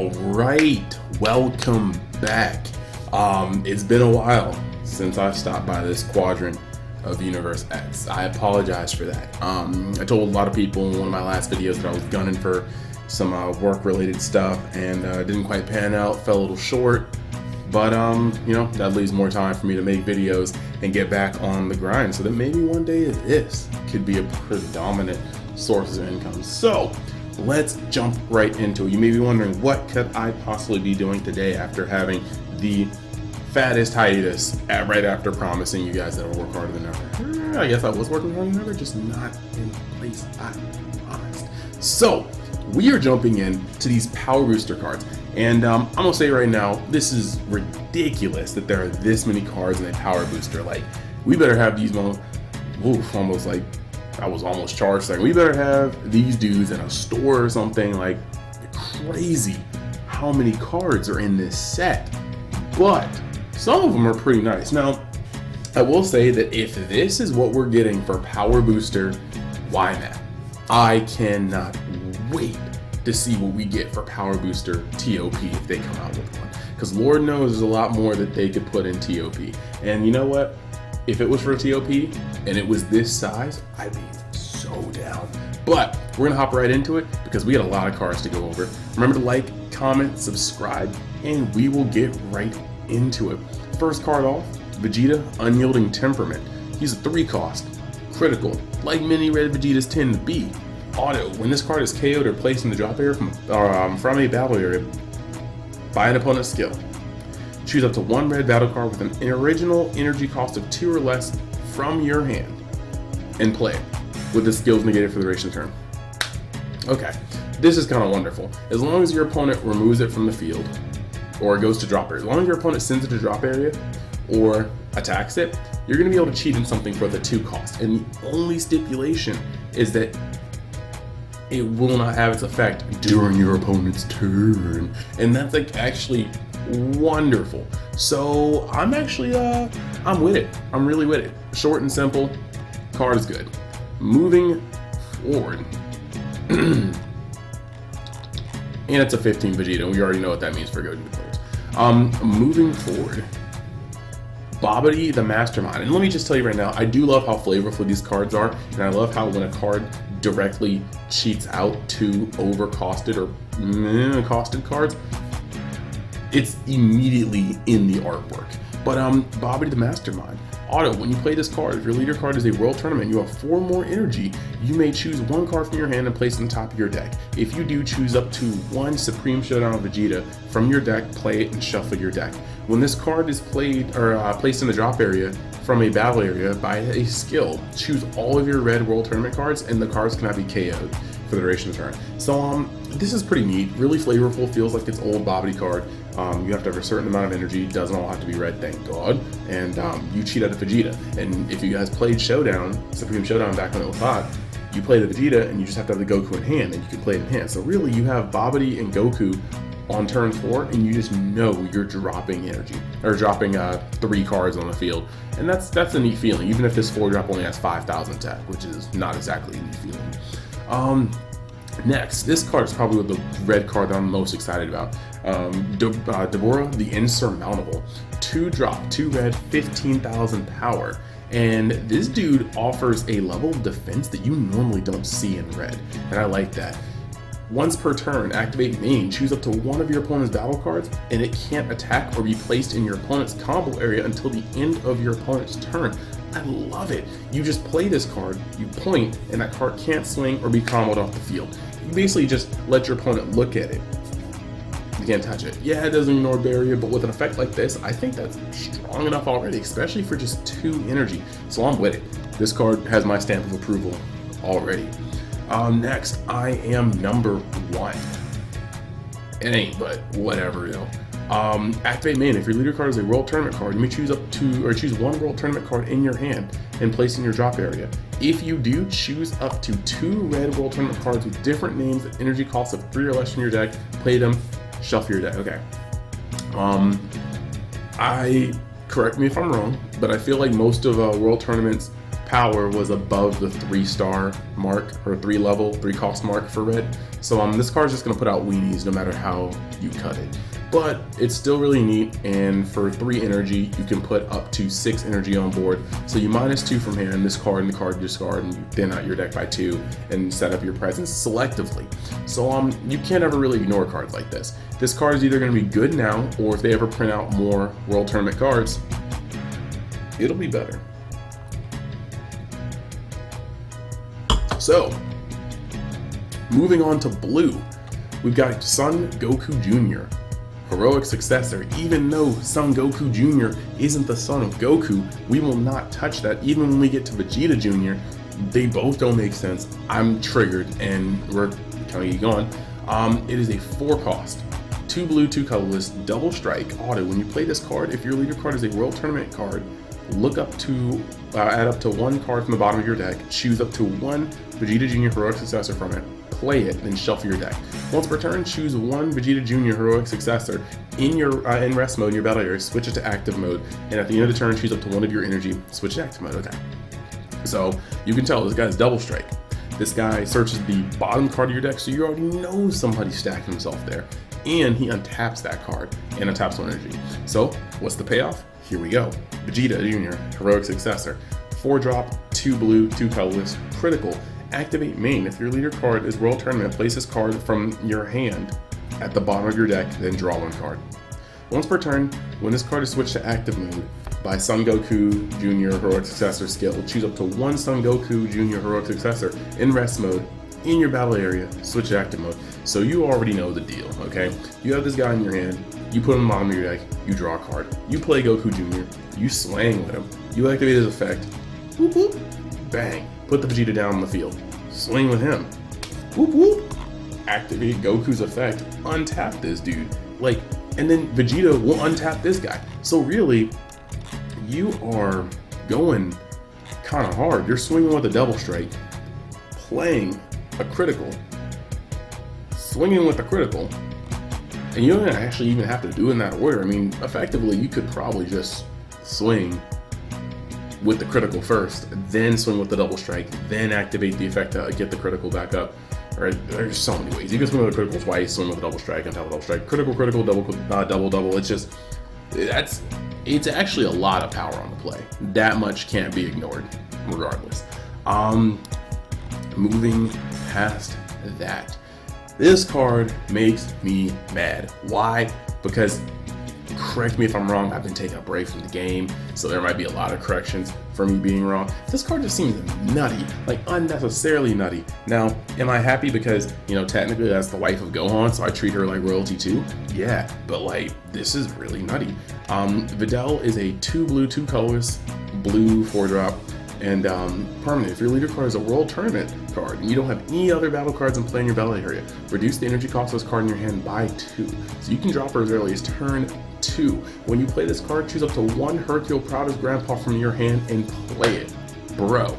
All right, welcome back. It's been a while since I stopped by this quadrant of Universe X. I apologize for that. I told a lot of people in one of my last videos that I was gunning for some work-related stuff, and didn't quite pan out, fell a little short. But you know, that leaves more time for me to make videos and get back on the grind, so that maybe one day this could be a predominant source of income. So let's jump right into it. You may be wondering, what could I possibly be doing today after having the fattest hiatus right after promising you guys that I would work harder than ever? I guess I was working harder than ever, just not in the place I promised. So we are jumping into these power booster cards, and I'm gonna say right now, this is ridiculous that there are this many cards in a power booster. Like, we better have these almost like I was almost charged. Like, we better have these dudes in a store or something. Like, crazy how many cards are in this set, but some of them are pretty nice. Now, I will say that if this is what we're getting for Power Booster WMAT, I cannot wait to see what we get for Power Booster TOP if they come out with one. Because Lord knows there's a lot more that they could put in TOP. And you know what? If it was for TOP and it was this size, I'd be so down. But we're gonna hop right into it because we got a lot of cards to go over. Remember to like, comment, subscribe, and we will get right into it. First card off, Vegeta, Unyielding Temperament. He's a 3-cost, critical, like many red Vegetas tend to be. Auto, when this card is KO'd or placed in the drop area from a battle area by an opponent's skill, choose up to one red battle card with an original energy cost of 2 or less from your hand and play it with the skills negated for the duration of the turn. Okay, this is kind of wonderful. As long as your opponent removes it from the field or goes to drop area, as long as your opponent sends it to drop area or attacks it, you're going to be able to cheat in something for the 2 cost. And the only stipulation is that it will not have its effect during your opponent's turn. And that's like actually wonderful. So I'm actually I'm with it. I'm really with it. Short and simple. Card is good. Moving forward. And it's a 15 Vegeta. We already know what that means for Goku players. Moving forward. Babidi the Mastermind. And let me just tell you right now, I do love how flavorful these cards are, and I love how when a card directly cheats out 2 overcosted or costed cards, it's immediately in the artwork. But Babidi the Mastermind. Auto, when you play this card, if your leader card is a World Tournament, you have 4 more energy, you may choose 1 card from your hand and place it on top of your deck. If you do, choose up to 1 Supreme Showdown of Vegeta from your deck, play it, and shuffle your deck. When this card is played or placed in the drop area from a battle area by a skill, choose all of your red World Tournament cards, and the cards cannot be KO'd for the duration of the turn. So this is pretty neat, really flavorful, feels like it's old Babidi card. You have to have a certain amount of energy, doesn't all have to be red, thank God, and you cheat out of Vegeta. And if you guys played Showdown, Supreme Showdown back in 05, you play the Vegeta and you just have to have the Goku in hand, and you can play it in hand. So really you have Babidi and Goku on turn 4, and you just know you're dropping energy, or dropping 3 cards on the field. And that's a neat feeling, even if this 4-drop only has 5,000 attack, which is not exactly a neat feeling. Next, this card is probably the red card that I'm most excited about. Devorah, the Insurmountable. 2-drop, 2 red, 15,000 power. And this dude offers a level of defense that you normally don't see in red, and I like that. Once per turn, activate main, choose up to 1 of your opponent's battle cards, and it can't attack or be placed in your opponent's combo area until the end of your opponent's turn. I love it. You just play this card, you point, and that card can't swing or be comboed off the field. You basically just let your opponent look at it. You can't touch it. Yeah, it doesn't ignore barrier, but with an effect like this, I think that's strong enough already, especially for just 2 energy. So I'm with it. This card has my stamp of approval already. Next, I am number 1. It ain't, but whatever, though. Activate main. If your leader card is a World Tournament card, you may choose 1 World Tournament card in your hand and place in your drop area. If you do, choose up to 2 red World Tournament cards with different names at energy costs of 3 or less in your deck, play them, shuffle your deck. Okay. Correct me if I'm wrong, but I feel like most of World Tournaments power was above the 3-star mark, or 3 cost mark for red. So this card is just gonna put out weenies no matter how you cut it. But it's still really neat, and for 3 energy, you can put up to 6 energy on board. So you -2 from hand, this card and the card you discard, and you thin out your deck by 2 and set up your presence selectively. So you can't ever really ignore cards like this. This card is either gonna be good now, or if they ever print out more World Tournament cards, it'll be better. So, moving on to blue, we've got Son Goku Junior. Heroic successor. Even though Son Goku Jr. isn't the son of Goku, we will not touch that. Even when we get to Vegeta Jr., they both don't make sense. I'm triggered, and we're kind of going. It is a 4 cost, 2 blue, 2 colorless, double strike auto. When you play this card, if your leader card is a World Tournament card, look up to add up to 1 card from the bottom of your deck, choose up to 1 Vegeta Jr. Heroic Successor from it, play it, then shuffle your deck. Once per turn, choose 1 Vegeta Jr. Heroic Successor in your in rest mode in your battle area, switch it to active mode, and at the end of the turn, choose up to 1 of your energy, switch to active mode. Okay. So you can tell this guy's double strike. This guy searches the bottom card of your deck, so you already know somebody's stacking himself there, and he untaps that card and untaps 1 energy. So what's the payoff? Here we go. Vegeta Jr. Heroic Successor. 4-drop, 2 blue, 2 colorless, critical. Activate main. If your leader card is World Tournament, place this card from your hand at the bottom of your deck, then draw 1 card. Once per turn, when this card is switched to active mode by Son Goku Jr. Heroic Successor skill, choose up to 1 Son Goku Jr. Heroic Successor in rest mode in your battle area, switch to active mode. So you already know the deal, okay? You have this guy in your hand, you put him on the bottom of your deck, you draw a card. You play Goku Jr., you slang with him, you activate his effect, whoop whoop, bang, put the Vegeta down on the field, swing with him, whoop whoop, activate Goku's effect, untap this dude, like, and then Vegeta will untap this guy. So really, you are going kind of hard. You're swinging with a double strike, playing a critical, swinging with a critical, and you don't actually even have to do it in that order. I mean, effectively, you could probably just swing with the critical first, then swing with the double strike, then activate the effect to get the critical back up. Or there's so many ways. You can swing with a critical twice, swing with a double strike, and tap a double strike. Critical, critical, double. It's just, it's actually a lot of power on the play. That much can't be ignored, regardless. Moving past that, this card makes me mad. Why? Because, correct me if I'm wrong, I've been taking a break from the game, so there might be a lot of corrections for me being wrong. This card just seems nutty, like unnecessarily nutty. Now, am I happy because, you know, technically that's the wife of Gohan, so I treat her like royalty too? Yeah, but like, this is really nutty. Vidal is a 2 blue, 2 colorless, blue 4-drop, and permanent. If your leader card is a World Tournament card and you don't have any other battle cards in play in your battle area, reduce the energy cost of this card in your hand by 2. So you can drop her as early as turn 2. When you play this card, choose up to 1 Hercule Proud's Grandpa from your hand and play it. Bro,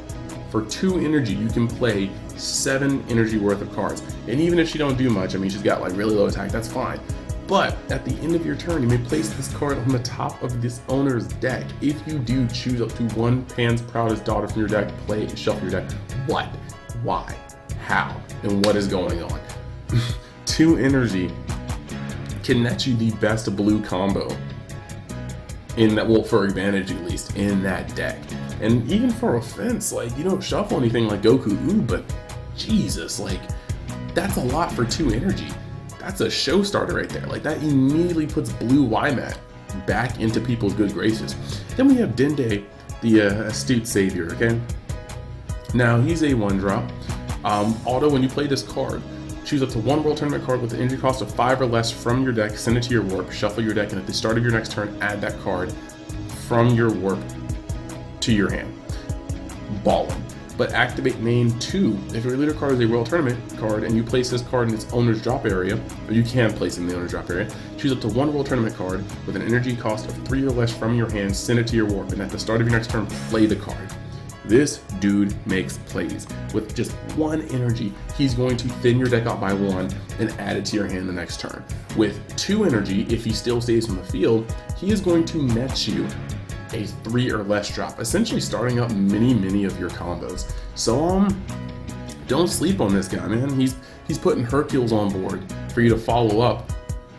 for 2 energy, you can play 7 energy worth of cards. And even if she don't do much, I mean, she's got like really low attack, that's fine. But at the end of your turn, you may place this card on the top of this owner's deck. If you do, choose up to 1 Pan's Proudest Daughter from your deck, play it, shuffle your deck. What? Why? How? And what is going on? 2 energy can net you the best blue combo in that, well, for advantage at least, in that deck. And even for offense, like, you don't shuffle anything like Goku, but Jesus, like, that's a lot for 2 energy. That's a show starter right there. Like, that immediately puts blue WMAT back into people's good graces. Then we have Denday, the astute savior, okay? Now, he's a 1-drop. Auto, when you play this card, choose up to 1 World Tournament card with an energy cost of 5 or less from your deck, send it to your warp, shuffle your deck, and at the start of your next turn, add that card from your warp to your hand. Ballin'. But activate main 2. If your leader card is a World Tournament card and you place this card in its owner's drop area, or you can place it in the owner's drop area, choose up to 1 World Tournament card with an energy cost of 3 or less from your hand, send it to your warp, and at the start of your next turn, play the card. This dude makes plays. With just 1 energy, he's going to thin your deck out by 1 and add it to your hand the next turn. With 2 energy, if he still stays on the field, he is going to net you a 3 or less drop, essentially starting up many of your combos. So don't sleep on this guy, man. He's putting Hercules on board for you to follow up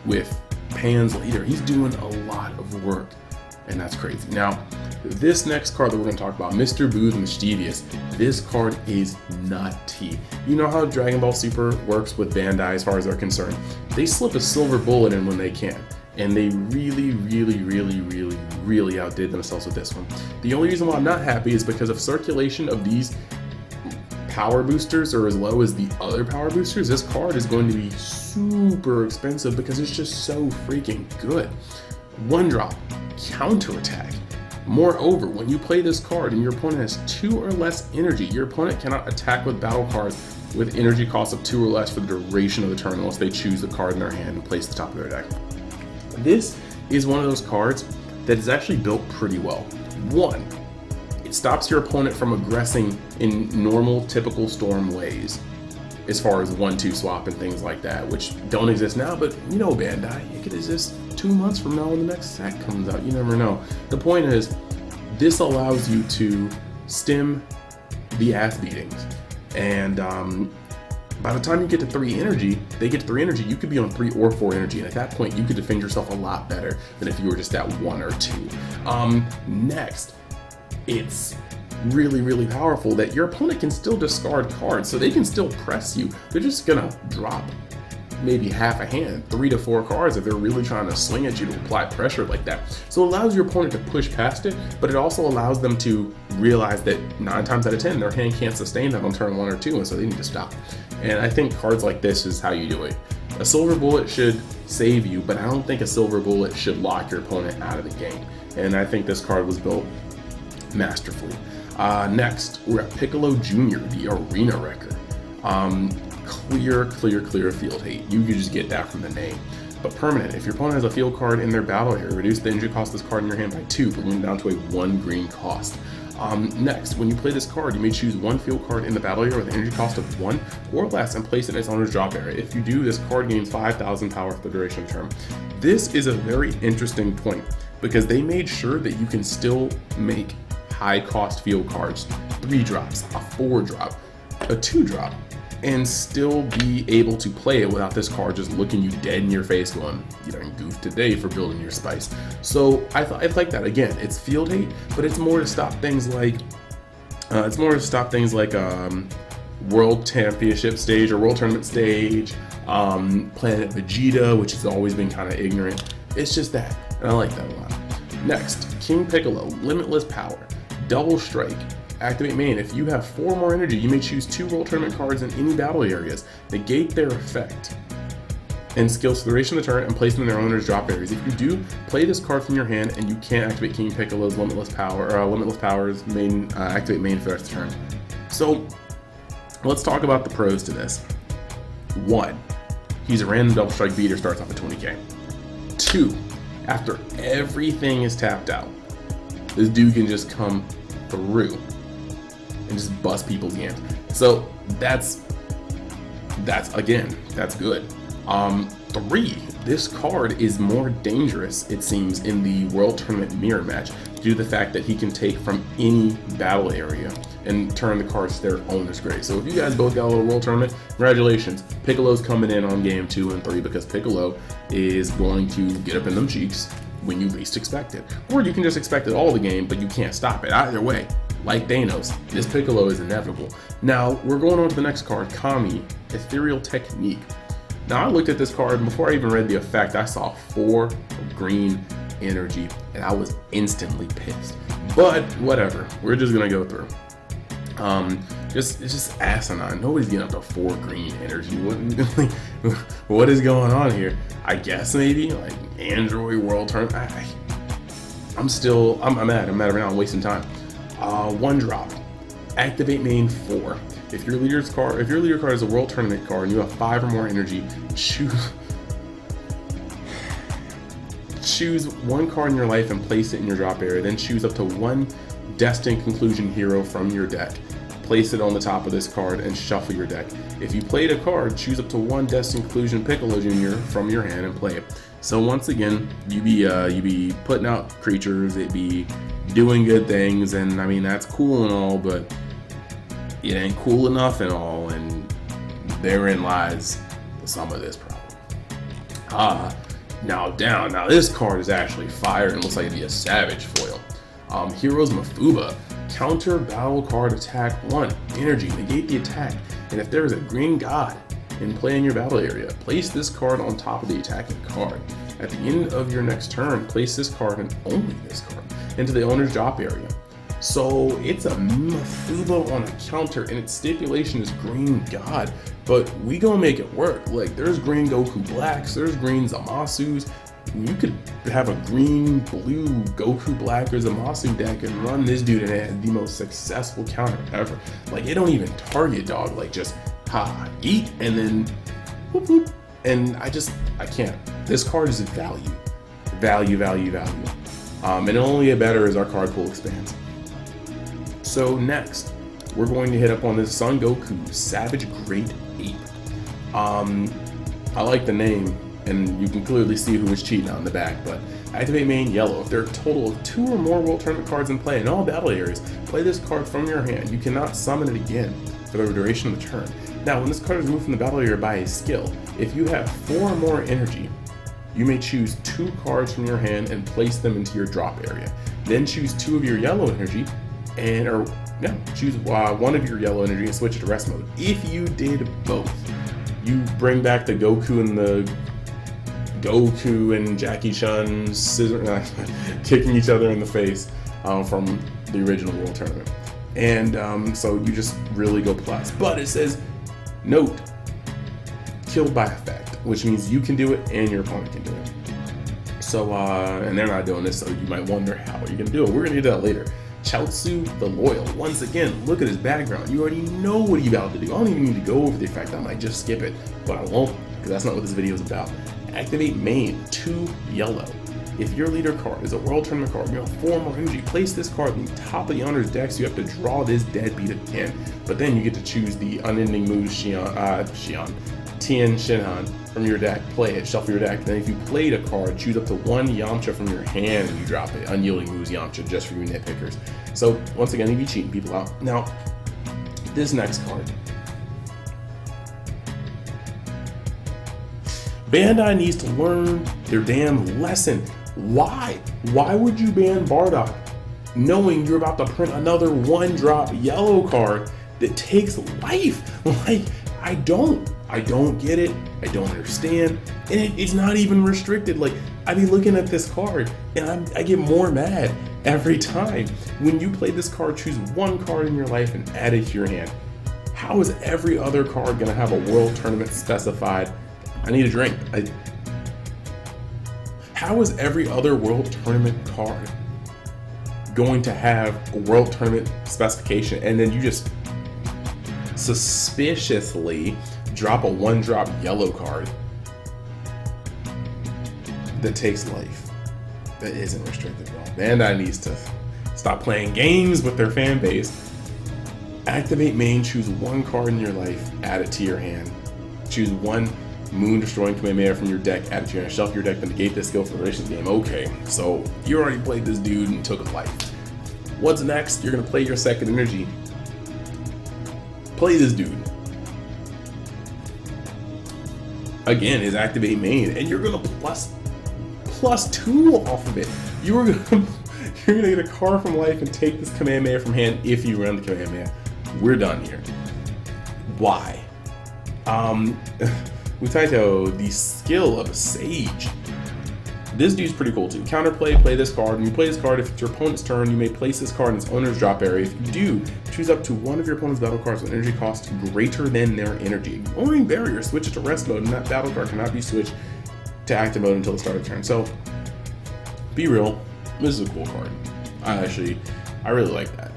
with Pan's later. He's doing a lot of work, and that's crazy. Now, this next card that we're going to talk about, Mr. Booth Mischievous, this card is nutty. You know how Dragon Ball Super works with Bandai as far as they're concerned. They slip a silver bullet in when they can, and they really outdid themselves with this one. The only reason why I'm not happy is because of circulation of these power boosters are as low as the other power boosters. This card is going to be super expensive because it's just so freaking good. 1 drop, counterattack. Moreover, when you play this card and your opponent has 2 or less energy, your opponent cannot attack with battle cards with energy cost of 2 or less for the duration of the turn unless they choose the card in their hand and place the top of their deck. This is one of those cards that is actually built pretty well. 1, it stops your opponent from aggressing in normal, typical Storm ways, as far as 1-2 swap and things like that, which don't exist now, but you know Bandai, it could exist 2 months from now when the next set comes out. You never know. The point is, this allows you to stem the ass beatings, and by the time you get to 3 energy, they get to 3 energy, you could be on 3 or 4 energy, and at that point, you could defend yourself a lot better than if you were just at 1 or 2. Next, it's really powerful that your opponent can still discard cards, so they can still press you. They're just gonna drop maybe half a hand, 3 to 4 cards if they're really trying to swing at you to apply pressure like that. So it allows your opponent to push past it, but it also allows them to realize that 9 times out of 10 their hand can't sustain that on turn 1 or 2, and so they need to stop. And I think cards like this is how you do it. A silver bullet should save you, but I don't think a silver bullet should lock your opponent out of the game. And I think this card was built masterfully. Next, we're at Piccolo Junior, the Arena Wrecker. Clear field hate. You could just get that from the name. But permanent, if your opponent has a field card in their battle area, reduce the energy cost of this card in your hand by 2, bringing it down to a 1 green cost. Next, when you play this card, you may choose 1 field card in the battle area with an energy cost of 1 or less and place it in its owner's drop area. If you do, this card gains 5,000 power for the duration of the turn. This is a very interesting point because they made sure that you can still make high cost field cards, 3 drops, a 4 drop, a 2 drop, and still be able to play it without this card just looking you dead in your face going, you done goofed today for building your spice. So I like that. Again, it's field hate, but it's more to stop things like World Championship stage or World Tournament stage, Planet Vegeta, which has always been kind of ignorant. It's just that, and I like that a lot. Next, King Piccolo, limitless power, double strike. Activate main. If you have 4 more energy, you may choose 2 World Tournament cards in any battle areas. Negate their effect and skills for the duration of the turn and place them in their owner's drop areas. If you do, play this card from your hand and you can't activate King Piccolo's limitless power or limitless powers main activate main for the rest of the turn. So let's talk about the pros to this. 1, he's a random double strike beater, starts off at 20k. 2, after everything is tapped out, this dude can just come through and just bust people's games. So that's good. 3, this card is more dangerous, it seems, in the World Tournament mirror match due to the fact that he can take from any battle area and turn the cards to their owner's grade. So if you guys both got a little World Tournament, congratulations. Piccolo's coming in on game 2 and 3 because Piccolo is going to get up in them cheeks when you least expect it. Or you can just expect it all the game, but you can't stop it. Either way, like Thanos, this Piccolo is inevitable. Now, we're going on to the next card, Commie, Ethereal Technique. Now, I looked at this card, and before I even read the effect, I saw 4 green energy, and I was instantly pissed. But whatever, we're just gonna go through. It's just asinine. Nobody's getting up to 4 green energy. What is going on here? I guess maybe like Android World Tournament. I'm mad. I'm mad right now. I'm wasting time. 1 drop. Activate main 4. If your leader card is a World Tournament card and you have 5 or more energy, choose 1 card in your life and place it in your drop area. Then choose up to 1 Destined Conclusion hero from your deck. Place it on the top of this card and shuffle your deck. If you played a card, choose up to 1 Destined Conclusion Piccolo Junior from your hand and play it. So once again, you be putting out creatures, it be doing good things, and I mean that's cool and all, but it ain't cool enough and all, and therein lies some of this problem. Now this card is actually fire and looks like it'd be a Savage foil. Hero's Mokuba, counter battle card attack 1, energy, negate the attack, and if there is a green god in play in your battle area, place this card on top of the attacking card. At the end of your next turn, place this card and only this card into the owner's drop area. So it's a Mokuba on a counter, and its stipulation is green god, but we gonna make it work. Like, there's green Goku Blacks, there's green Zamasus. You could have a green, blue Goku Black or Zamasu deck and run this dude, and it had the most successful counter ever. Like, it don't even target dog, like just eat and then whoop whoop. And I can't. This card is value. And it'll only get better as our card pool expands. So next, we're going to hit up on this Son Goku Savage Great Ape. I like the name, and you can clearly see who is cheating on the back, but activate main yellow. If there are a total of 2 or more World Tournament cards in play in all battle areas, play this card from your hand. You cannot summon it again for the duration of the turn. Now, when this card is removed from the battle area by a skill, if you have 4 or more energy, you may choose 2 cards from your hand and place them into your drop area. Then choose 2 of your yellow energy choose 1 of your yellow energy and switch it to rest mode. If you did both, you bring back the Goku and Jackie Chun kicking each other in the face from the original World Tournament. And so you just really go plus. But it says, note, killed by effect, which means you can do it and your opponent can do it. So, and they're not doing this, so you might wonder how are you going to do it. We're going to do that later. Chiossu the Loyal. Once again, look at his background. You already know what he's about to do. I don't even need to go over the effect. I might just skip it, but I won't, because that's not what this video is about. Activate main, 2 yellow. If your leader card is a World Tournament card, you have 4 more energy, place this card on the top of the owner's deck, so you have to draw this deadbeat again. But then you get to choose the Unending Moves Tien Shinhan from your deck, play it, shuffle your deck. Then if you played a card, choose up to 1 Yamcha from your hand and you drop it. Unyielding Moves Yamcha, just for you nitpickers. So once again, you be cheating people out. Now, this next card. Bandai needs to learn their damn lesson. Why? Why would you ban Bardock knowing you're about to print another 1-drop yellow card that takes life? Like, I don't get it. I don't understand. And it's not even restricted. Like, I be looking at this card and I get more mad every time. When you play this card, choose 1 card in your life and add it to your hand. How is every other card gonna have a World Tournament specified? I need a drink. How is every other World Tournament card going to have a World Tournament specification, and then you just suspiciously drop a 1-drop yellow card that takes life, that isn't restricted at all? Bandai needs to stop playing games with their fan base. Activate main, choose 1 card in your life, add it to your hand. Choose 1 Moon Destroying Kamehameha from your deck, add it to your hand, shuffle your deck, then negate this skill for the duration of the game. Okay, so you already played this dude and took a life. What's next? You're gonna play your second energy. Play this dude. Again, his activate main, and you're gonna plus 2 off of it. You're gonna get a card from life and take this Kamehameha from hand if you run the Kamehameha. We're done here. Why? Utaito, the skill of a sage. This dude's pretty cool too. Counterplay, play this card. When you play this card, if it's your opponent's turn, you may place this card in its owner's drop area. If you do, choose up to 1 of your opponent's battle cards with energy cost greater than their energy. Ignoring barrier, switch it to rest mode, and that battle card cannot be switched to active mode until the start of the turn. So, be real, this is a cool card. I really like that.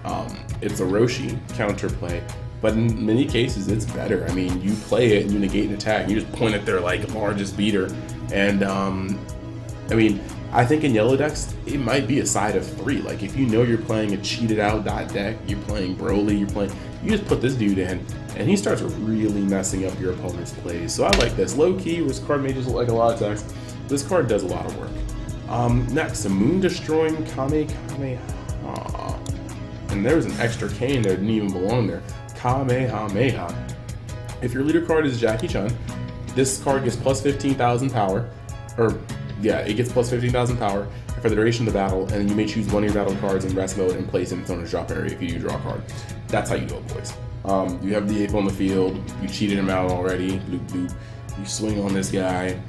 It's a Roshi counterplay, but in many cases it's better. I mean, you play it and you negate an attack, and you just point at their like largest beater, and I mean, I think in yellow decks, it might be a side of 3. Like, if you know you're playing a cheated out deck, you're playing Broly, you just put this dude in, and he starts really messing up your opponent's plays. So I like this. Low key, this card may just look like a lot of decks, This card does a lot of work. Next, a moon-destroying Kamehameha. And there's an extra K in there that didn't even belong there. Kamehameha. If your leader card is Jackie-chan, this card gets plus 15,000 power. It gets plus 15,000 power for the duration of the battle, and you may choose one of your battle cards in rest mode and place it in its owner's drop area if you draw a card. That's how you do it, boys. You have the ape on the field, you cheated him out already, bloop bloop. You swing on this guy,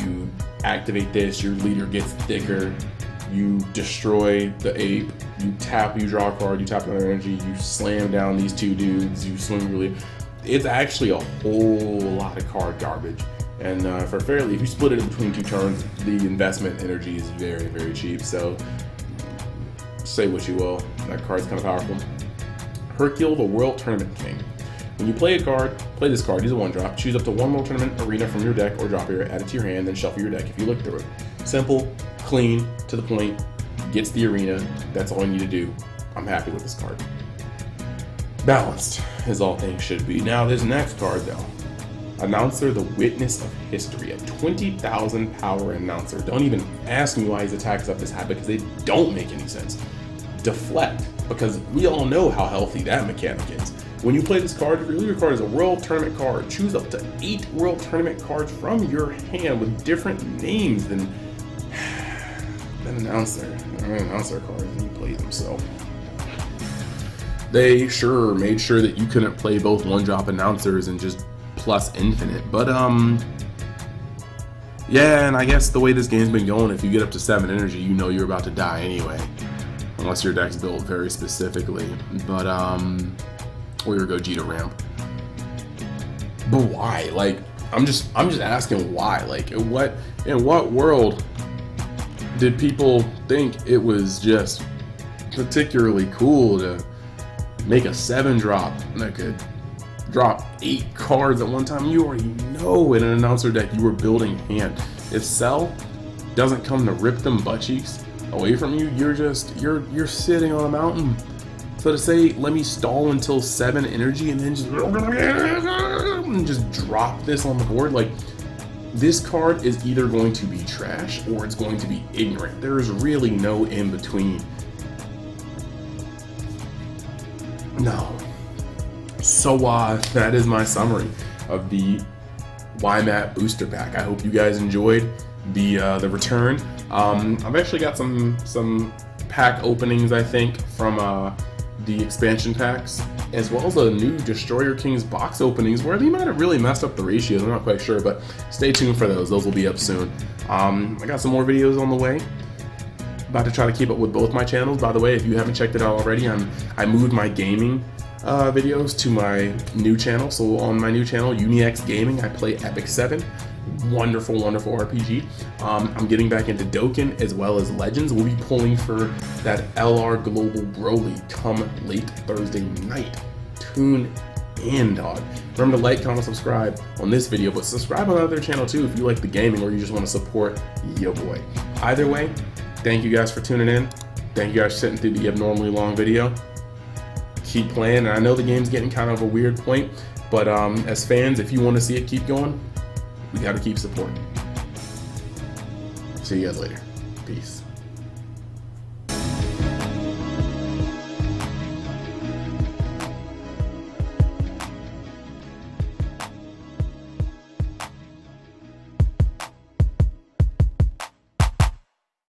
you activate this, your leader gets thicker, you destroy the ape, you tap, you draw a card, you tap another energy, you slam down these two dudes, you swing really. It's actually a whole lot of card garbage. And if you split it in between 2 turns, the investment energy is very, very cheap. So say what you will, that card's kind of powerful. Hercule, the World Tournament King. When you play this card, use a 1-drop, choose up to 1 World Tournament arena from your deck or drop area, add it to your hand, then shuffle your deck if you look through it. Simple, clean, to the point, gets the arena, that's all you need to do. I'm happy with this card. Balanced, as all things should be. Now this next card though, Announcer, the Witness of History, a 20,000 power announcer. Don't even ask me why his attacks up this high, because they don't make any sense. Deflect, because we all know how healthy that mechanic is. When you play this card, if your leader card is a World Tournament card, choose up to 8 World Tournament cards from your hand with different names than announcer cards, and you play them. So they made sure that you couldn't play both 1-drop announcers and just plus infinite, but yeah, and I guess the way this game's been going, if you get up to 7 energy, you know you're about to die anyway, unless your deck's built very specifically. But or your Vegeta ramp. But why? Like, I'm just asking why. Like, in what world did people think it was just particularly cool to make a 7-drop that could drop 8 cards at one time? You already know in an announcer deck you were building hand. If Cell doesn't come to rip them butt cheeks away from you, you're sitting on a mountain. So to say, let me stall until 7 energy and then just drop this on the board, like, this card is either going to be trash or it's going to be ignorant. There is really no in between. No. So that is my summary of the WMAT booster pack. I hope you guys enjoyed the return. I've actually got some pack openings, I think, from the expansion packs, as well as a new Destroyer Kings box openings where they might have really messed up the ratios. I'm not quite sure, but stay tuned for those. Those will be up soon. I got some more videos on the way. About to try to keep up with both my channels. By the way, if you haven't checked it out already, I moved my gaming videos to my new channel. So on my new channel, UniX Gaming, I play Epic 7. Wonderful, wonderful RPG. I'm getting back into Dokkan as well as Legends. We'll be pulling for that LR Global Broly come late Thursday night. Tune in, dog. Remember to like, comment, subscribe on this video, but subscribe on the other channel too if you like the gaming or you just want to support your boy. Either way, thank you guys for tuning in. Thank you guys for sitting through the abnormally long video. Keep playing, and I know the game's getting kind of a weird point, but as fans, if you want to see it keep going, we got to keep supporting. See you guys later. Peace.